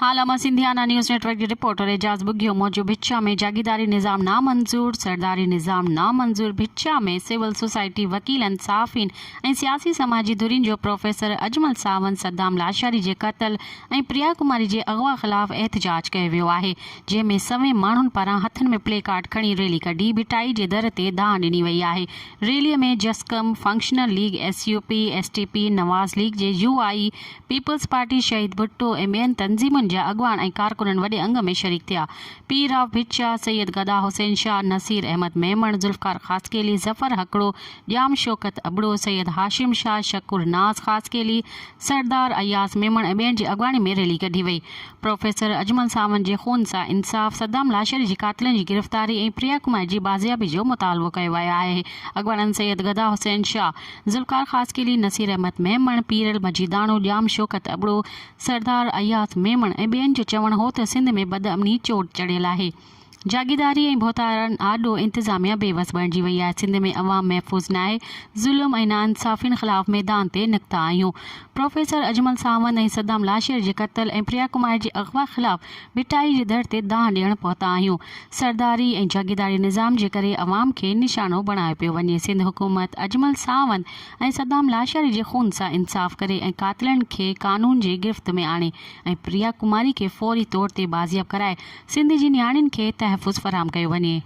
हालामा सिंधियाना news network के reporter Ejaz बुग्यो मौजू भिच्चा में जागीदारी निज़ाम नामंजूर, सरदारी निज़ाम नामंजूर। भिच्चा में सिविल सोसाइटी वकीलन साफ़िन ऐं सियासी समाजी धुरिन जो प्रोफेसर अजमल सावंत सद्दाम लाशारी जे क़त्ल ऐं प्रिया कुमारी जे अगवा ख़िलाफ़ एहतजाज कयो वियो आहे, जंहिंमें सवें माण्हुनि पारां हथनि में प्ले कार्ड खणी रैली कढी भिटाई जे दर ते दाह ॾिनी वई आहे। रैलीअ में जस्कम, फंक्शनल लीग SUP, STP, नवाज़ लीग जे UI, पीपल्स पार्टी, शहीद भुट्टो ऐं ॿियनि तंज़ीमुनि जा अॻवान ऐं कारकुननि वॾे अंग में शरीक थिया। पीर ऑफ भिच्चा, सैयद गदा हुसैन शाह, नसीर अहमद मेमण, ज़ुल्फ़कार ख़ासकेली, ज़फ़र हकड़ो, ॼाम शौकत अबड़ो, सैयद हाशिम शाह, शकुर नाज़ ख़ासकेली, सरदार अयास मेमण ऐं ॿियनि जी अॻवानी में रैली कढी वई। प्रोफेसर अजमल सावंत जे खून सां इंसाफ़, सद्दाम लाशारी जी कातिलनि जी गिरफ़्तारी ऐं प्रिया कुमारी जी बाज़ियाबी जो मुतालबो कयो वियो आहे। अॻवाननि सैयद गदा हुसैन शाह, ज़ुल्फ़कार ख़ासकेली, नसीर अहमद मेमण, पीरल मजीदाणो, ॼाम शौकत अबड़ो, सरदार अयास मेमण ऐं ॿियनि जो चवणु हो त सिंध में बदअमनी चोट चढ़ियल आहे। जागीदारी ऐं भोतारनि आॾो इंतिज़ामिया बेवस बणिजी वई आहे। सिंध में अवाम महफ़ूज़ न आहे। ज़ुल्म ऐं नाइंसाफ़ियुनि ख़िलाफ़ मैदान ते निकिता आहियूं। प्रोफेसर अजमल सावंत ऐं सद्दाम लाशेर जे क़त्ल ऐं प्रिया कुमारी जे अगवा ख़िलाफ़ भिटाई जे दर ते दाह ॾियणु पहुता आहियूं। सरदारी ऐं जागीदारी निज़ाम जे करे अवाम खे निशानो बणायो पियो वञे। सिंध हुकूमत अजमल सावंत ऐं सद्दाम लाशारी जे खून सां इंसाफ़ करे ऐं कातिलनि खे कानून जे गिरफ़्त में आणे ऐं प्रिया कुमारी खे फ़ौरी तौर ते बाज़ियाब कराए सिंध जी नियाणियुनि खे तहफ़ुज़ फ़राहम कयो वञे।